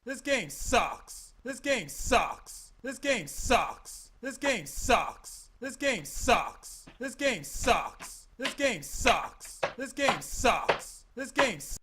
This game sucks. This game sucks. This game sucks. This game sucks. This game sucks. This game sucks. This game sucks. This game sucks. This game sucks.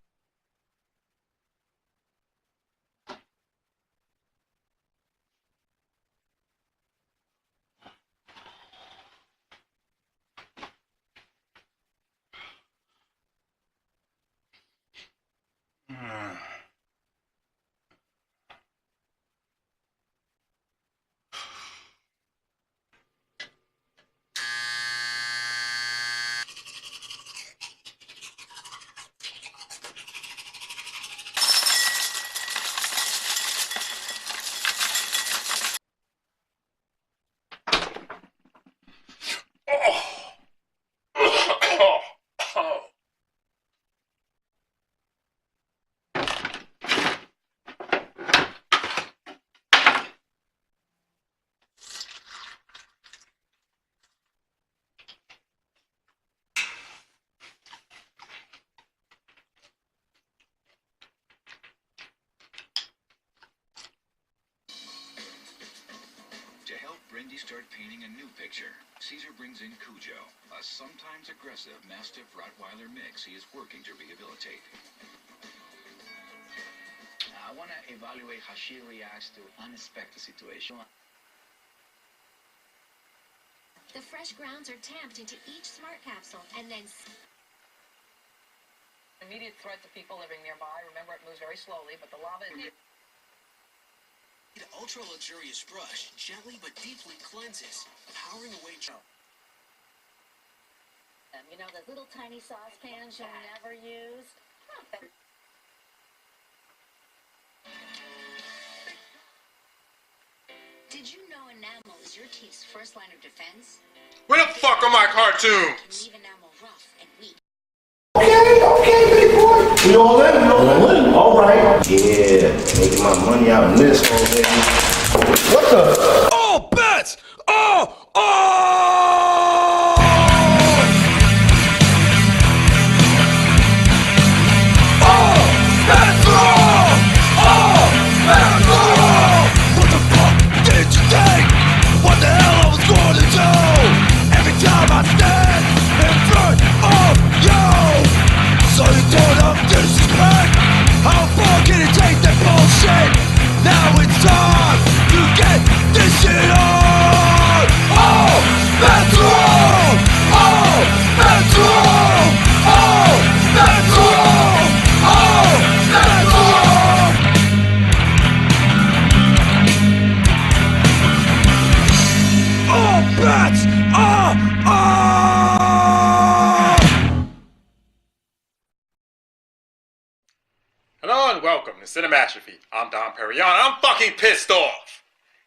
Brindy start painting a new picture. Caesar brings in Cujo, a sometimes aggressive Mastiff Rottweiler mix he is working to rehabilitate. I want to evaluate how she reacts to unexpected situations. The fresh grounds are tamped into each smart capsule and then... Immediate threat to people living nearby. Remember, it moves very slowly, but the lava... The ultra-luxurious brush gently but deeply cleanses, powering away... You know, the little tiny saucepans you'll never use? Did you know enamel is your teeth's first line of defense? Where the fuck are my cartoons? Leave enamel rough and weak. Okay, big boy. We all in? We all in? All right. Yeah, making my money out in this whole thing. What the? Oh, bets! Oh! Hello and welcome to Cinematrophy. I'm Don Perignon. I'm fucking pissed off.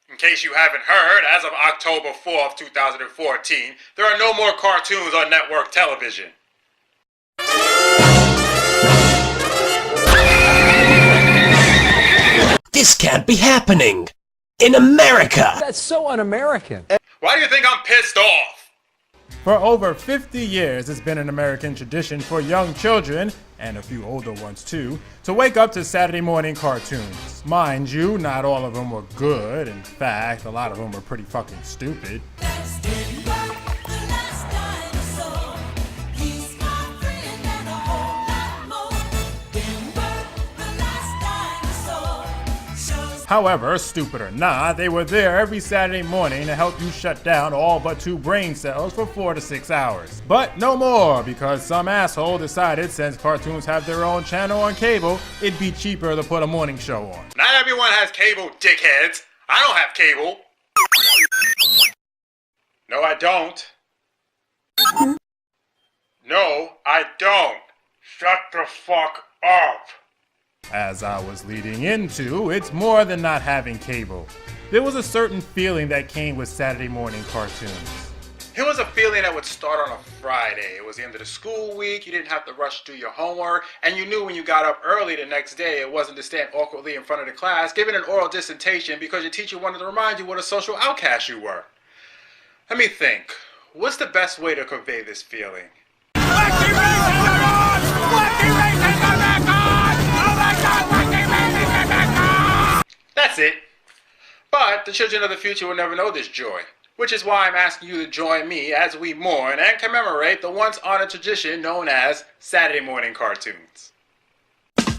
In case you haven't heard, as of October 4th, 2014, there are no more cartoons on network television. This can't be happening! In America! That's so un-American. Why do you think I'm pissed off? For over 50 years, it's been an American tradition for young children, and a few older ones too, to wake up to Saturday morning cartoons. Mind you, not all of them were good. In fact, a lot of them were pretty fucking stupid. However, stupid or not, they were there every Saturday morning to help you shut down all but 2 brain cells for 4 to 6 hours. But no more, because some asshole decided since cartoons have their own channel on cable, it'd be cheaper to put a morning show on. Not everyone has cable, dickheads. I don't have cable. No, I don't. No, I don't. Shut the fuck up. As I was leading into, it's more than not having cable. There was a certain feeling that came with Saturday morning cartoons. It was a feeling that would start on a Friday. It was the end of the school week, you didn't have to rush to do your homework, and you knew when you got up early the next day it wasn't to stand awkwardly in front of the class giving an oral dissertation because your teacher wanted to remind you what a social outcast you were. Let me think. What's the best way to convey this feeling? That's it. But the children of the future will never know this joy, which is why I'm asking you to join me as we mourn and commemorate the once honored tradition known as Saturday morning cartoons.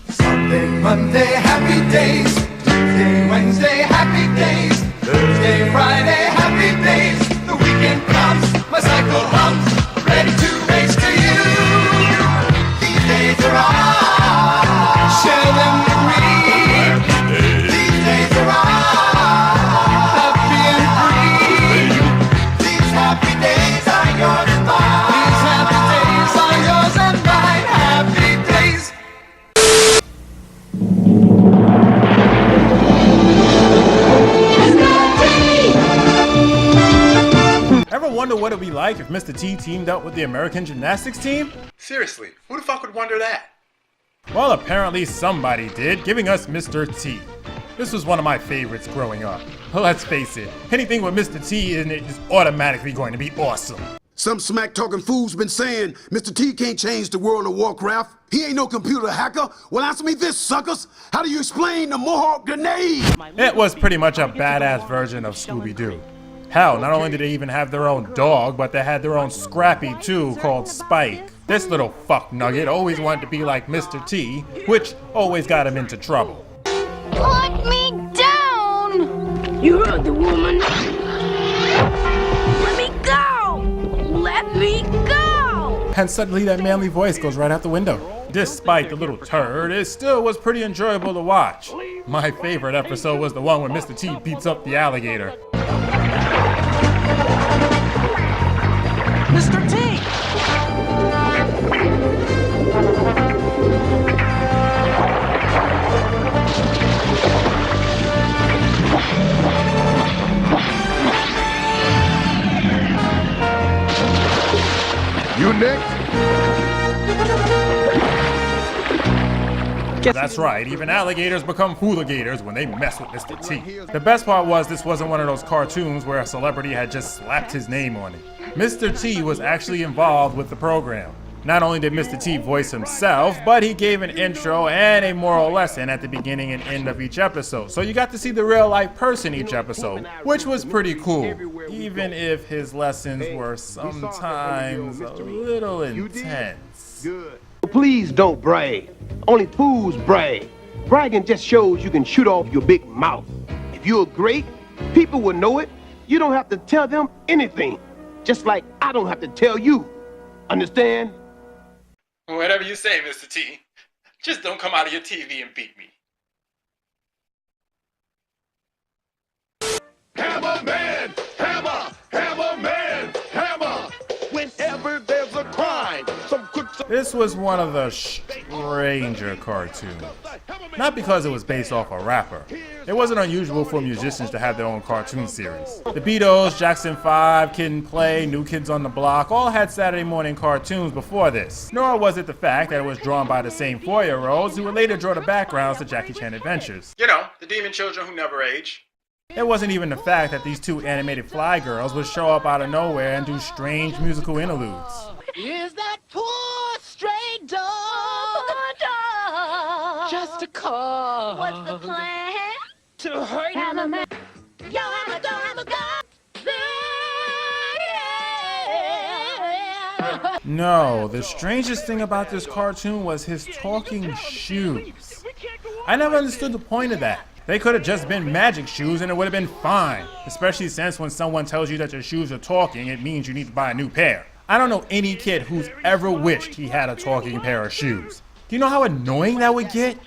Sunday, Monday, happy days. Tuesday, Wednesday, happy days. Thursday, Friday, happy days. The weekend comes, my cycle hums, ready to race to you. These days are ours, share them with me. These days are ours, happy and free. These happy days are yours and mine. These happy days are yours and mine. Happy days. Ever wonder what it'd be like if Mr. T teamed up with the American gymnastics team? Seriously, who the fuck would wonder that? Well, apparently somebody did, giving us Mr. T. This was one of my favorites growing up. But let's face it, anything with Mr. T in it is automatically going to be awesome. Some smack-talking fool's been saying Mr. T can't change the world of Warcraft. He ain't no computer hacker. Well, answer me this, suckers. How do you explain the Mohawk grenade? It was pretty much a badass version of Scooby-Doo. Hell, not only did they even have their own dog, but they had their own Scrappy too, called Spike. This little fuck nugget always wanted to be like Mr. T, which always got him into trouble. Put me down! You heard the woman. Let me go! Let me go! And suddenly that manly voice goes right out the window. Despite the little turd, it still was pretty enjoyable to watch. My favorite episode was the one when Mr. T beats up the alligator. Mr. T! You next? That's right, even alligators become fooligators when they mess with Mr. T. The best part was this wasn't one of those cartoons where a celebrity had just slapped his name on it. Mr. T was actually involved with the program. Not only did Mr. T voice himself, but he gave an intro and a moral lesson at the beginning and end of each episode. So you got to see the real life person each episode, which was pretty cool, even if his lessons were sometimes a little intense. Please don't brag. Only fools brag. Bragging just shows you can shoot off your big mouth. If you're great, people will know it. You don't have to tell them anything. Just like I don't have to tell you. Understand? Whatever you say, Mr. T. Just don't come out of your TV and beat me. Hammerman! Hammerman! Hammer! Whenever there's a crime, some crooks... This was one of the stranger cartoons. Not because it was based off a rapper. It wasn't unusual for musicians to have their own cartoon series. The Beatles, Jackson 5, Kid and Play, New Kids on the Block all had Saturday morning cartoons before this. Nor was it the fact that it was drawn by the same 4-year-olds who would later draw the backgrounds to Jackie Chan Adventures. You know, the demon children who never age. It wasn't even the fact that these two animated fly girls would show up out of nowhere and do strange musical interludes. Is that poor stray dog? Just a call. What's the plan? To hurt Hammerman. Yo, hammer, go, hammer, go. No, the strangest thing about this cartoon was his talking shoes. I never understood the point of that. They could have just been magic shoes and it would have been fine. Especially since when someone tells you that your shoes are talking, it means you need to buy a new pair. I don't know any kid who's ever wished he had a talking pair of shoes. Do you know how annoying that would get?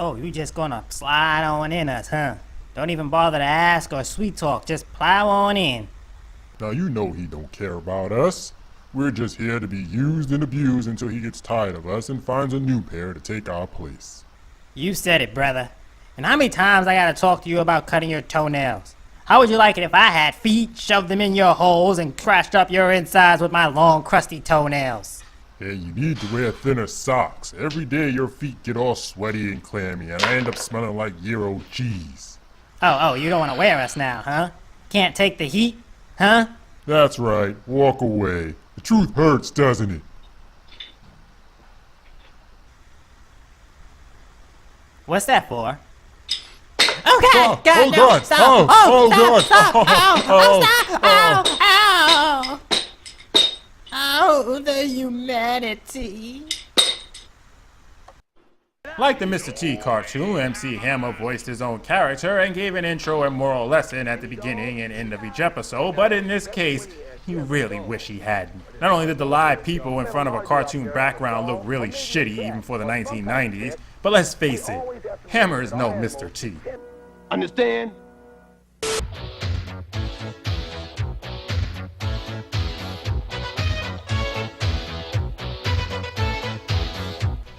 Oh, you just gonna slide on in us, huh? Don't even bother to ask or sweet talk, just plow on in. Now you know he don't care about us. We're just here to be used and abused until he gets tired of us and finds a new pair to take our place. You said it, brother. And how many times I gotta talk to you about cutting your toenails? How would you like it if I had feet, shoved them in your holes, and crashed up your insides with my long, crusty toenails? Hey, you need to wear thinner socks. Every day your feet get all sweaty and clammy, and I end up smelling like year-old cheese. Oh, you don't want to wear us now, huh? Can't take the heat, huh? That's right. Walk away. The truth hurts, doesn't it? What's that for? Oh God! God, oh no! God! Stop! Oh, Oh, God! stop! Oh, Stop! Oh, the humanity! Like the Mr. T cartoon, MC Hammer voiced his own character and gave an intro and moral lesson at the beginning and end of each episode, but in this case, you really wish he hadn't. Not only did the live people in front of a cartoon background look really shitty even for the 1990s, but let's face it, Hammer is no Mr. T. Understand?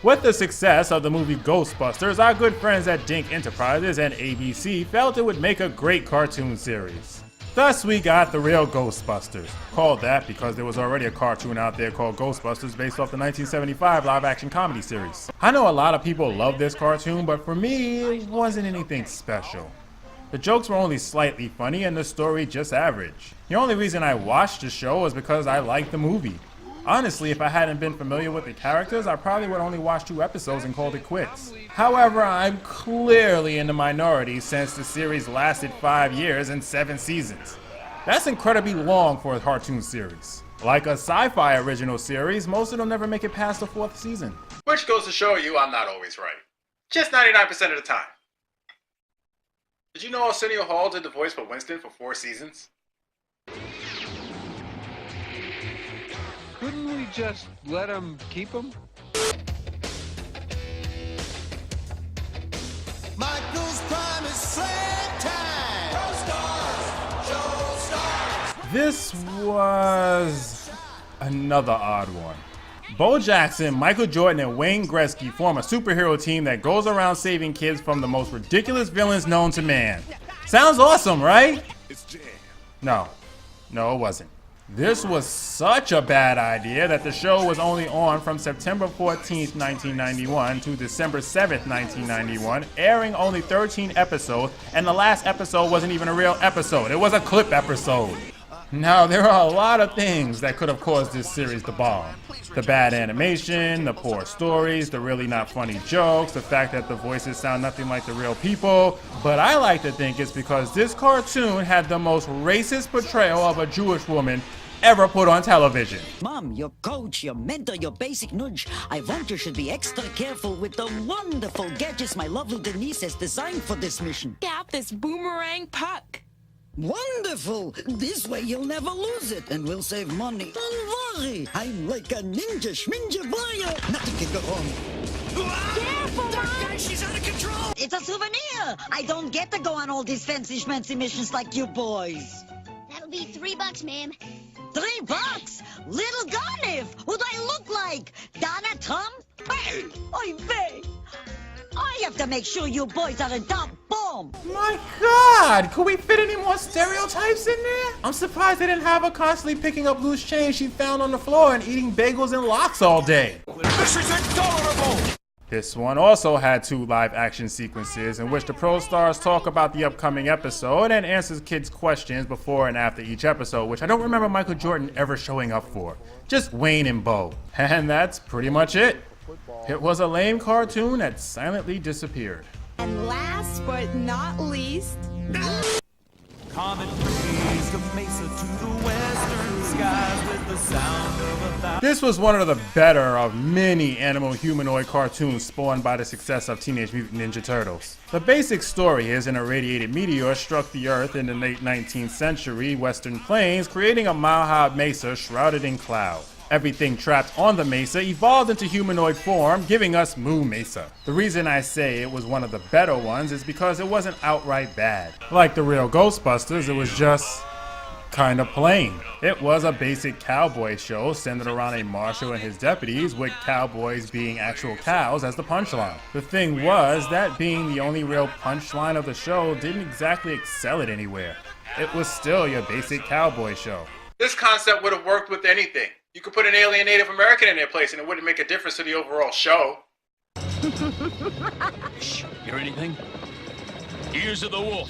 With the success of the movie Ghostbusters, our good friends at Dink Enterprises and ABC felt it would make a great cartoon series. Thus we got the Real Ghostbusters, called that because there was already a cartoon out there called Ghostbusters based off the 1975 live-action comedy series. I know a lot of people love this cartoon, but for me, it wasn't anything special. The jokes were only slightly funny and the story just average. The only reason I watched the show was because I liked the movie. Honestly, if I hadn't been familiar with the characters, I probably would only watch 2 episodes and called it quits. However, I'm clearly in the minority since the series lasted 5 years and 7 seasons. That's incredibly long for a cartoon series. Like a sci-fi original series, most of them never make it past the 4th season. Which goes to show you I'm not always right. Just 99% of the time. Did you know Arsenio Hall did the voice for Winston for 4 seasons? Couldn't we just let him keep him? Michael's Prime is slam time! Show stars! This was another odd one. Bo Jackson, Michael Jordan, and Wayne Gretzky form a superhero team that goes around saving kids from the most ridiculous villains known to man. Sounds awesome, right? No, it wasn't. This was such a bad idea that the show was only on from September 14th, 1991 to December 7th, 1991, airing only 13 episodes, and the last episode wasn't even a real episode. It was a clip episode. Now, there are a lot of things that could have caused this series to bomb. The bad animation, the poor stories, the really not funny jokes, the fact that the voices sound nothing like the real people, but I like to think it's because this cartoon had the most racist portrayal of a Jewish woman ever put on television. Mom, your coach, your mentor, your basic nudge. I want you should be extra careful with the wonderful gadgets my lovely Denise has designed for this mission. Got this boomerang puck. Wonderful! This way you'll never lose it, and we'll save money. Don't worry, I'm like a ninja schminja warrior. Nothing can go wrong. Careful, Mom! She's out of control! It's a souvenir! I don't get to go on all these fancy schmancy missions like you boys. That'll be $3, ma'am. $3? Little Garniff! Who do I look like? Donna Trump? Hey! Oy vey! I have to make sure you boys are in top form! My God! Could we fit any more stereotypes in there? I'm surprised they didn't have her constantly picking up loose change she found on the floor and eating bagels and lox all day. This is intolerable! This one also had 2 live action sequences in which the Pro Stars talk about the upcoming episode and answers kids' questions before and after each episode, which I don't remember Michael Jordan ever showing up for. Just Wayne and Bo. And that's pretty much it. It was a lame cartoon that silently disappeared. And last but not least... Comet breeze of Mesa to the western skies with the sound of a thousand. This was one of the better of many animal humanoid cartoons spawned by the success of Teenage Mutant Ninja Turtles. The basic story is an irradiated meteor struck the Earth in the late 19th century western plains, creating a mile-high mesa shrouded in cloud. Everything trapped on the mesa evolved into humanoid form, giving us Moo Mesa. The reason I say it was one of the better ones is because it wasn't outright bad. Like the Real Ghostbusters, it was just kinda plain. It was a basic cowboy show centered around a marshal and his deputies, with cowboys being actual cows as the punchline. The thing was that being the only real punchline of the show didn't exactly excel it anywhere. It was still your basic cowboy show. This concept would have worked with anything. You could put an alien Native American in their place and it wouldn't make a difference to the overall show. Shh, hear anything? Ears of the wolf.